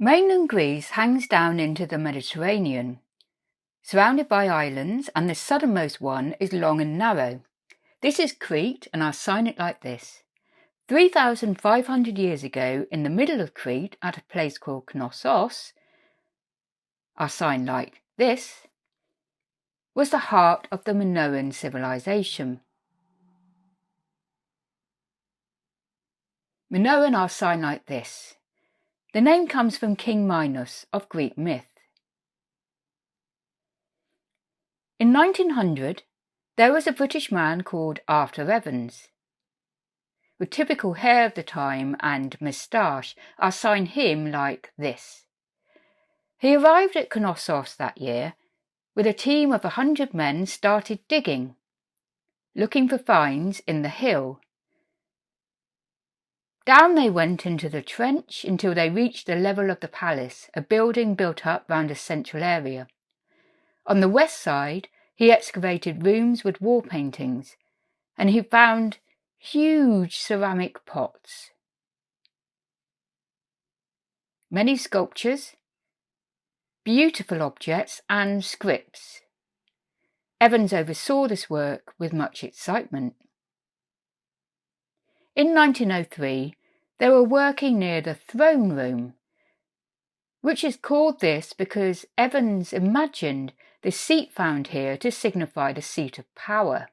Mainland Greece hangs down into the Mediterranean, surrounded by islands, and the southernmost one is long and narrow. This is Crete, and I'll sign it like this. 3,500 years ago, in the middle of Crete, at a place called Knossos, I'll sign like this, was the heart of the Minoan civilization. Minoan I'll sign like this. The name comes from King Minos of Greek myth. In 1900, there was a British man called Arthur Evans. With typical hair of the time and moustache, I'll sign him like this. He arrived at Knossos that year with a team of 100 men started digging, looking for finds in the hill. Down they went into the trench until they reached the level of the palace, a building built up round a central area. On the west side, he excavated rooms with wall paintings, and he found huge ceramic pots, many sculptures, beautiful objects, and scripts. Evans oversaw this work with much excitement. In 1903, they were working near the throne room, which is called this because Evans imagined the seat found here to signify the seat of power.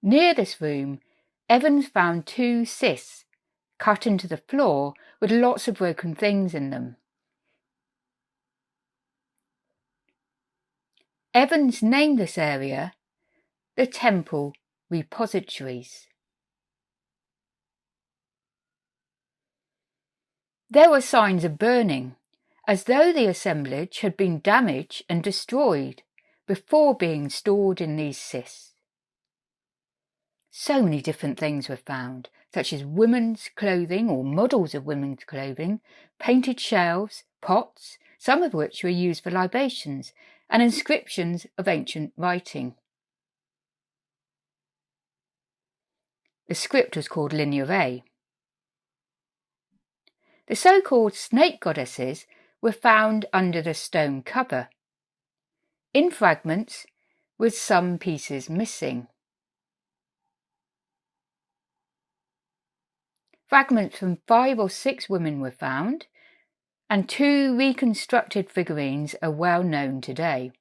Near this room, Evans found 2 cysts cut into the floor with lots of broken things in them. Evans named this area the Temple Repositories. There were signs of burning, as though the assemblage had been damaged and destroyed before being stored in these cysts. So many different things were found, such as women's clothing or models of women's clothing, painted shelves, pots, some of which were used for libations, and inscriptions of ancient writing. The script was called Lineae. The so-called snake goddesses were found under the stone cover, in fragments with some pieces missing. Fragments from 5 or 6 women were found, and 2 reconstructed figurines are well known today.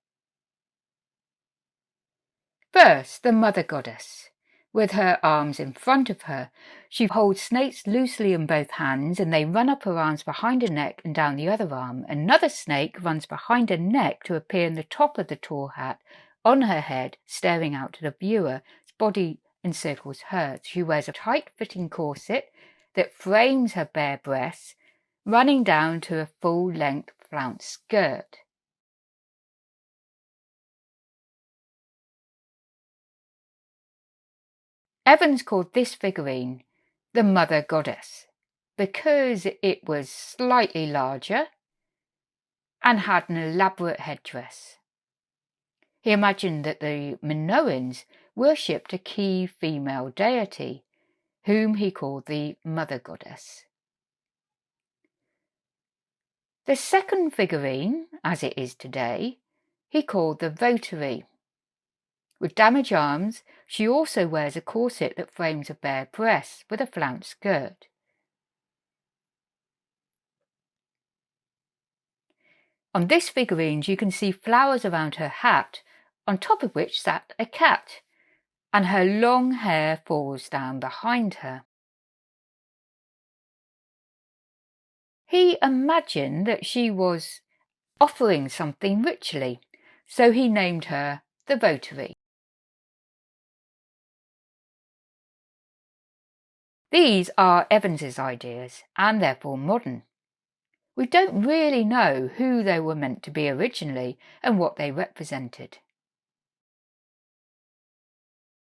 First, the Mother Goddess. With her arms in front of her, she holds snakes loosely in both hands, and they run up her arms behind her neck and down the other arm. Another snake runs behind her neck to appear in the top of the tall hat on her head, staring out to the viewer. Its body encircles hers. She wears a tight-fitting corset that frames her bare breasts, running down to a full-length flounce skirt. Evans called this figurine the Mother Goddess because it was slightly larger and had an elaborate headdress. He imagined that the Minoans worshipped a key female deity, whom he called the Mother Goddess. The second figurine, as it is today, he called the Votary. With damaged arms, she also wears a corset that frames her bare breasts with a flounce skirt. On this figurine, you can see flowers around her hat, on top of which sat a cat, and her long hair falls down behind her. He imagined that she was offering something ritually, so he named her the Votary. These are Evans's ideas, and therefore modern. We don't really know who they were meant to be originally and what they represented.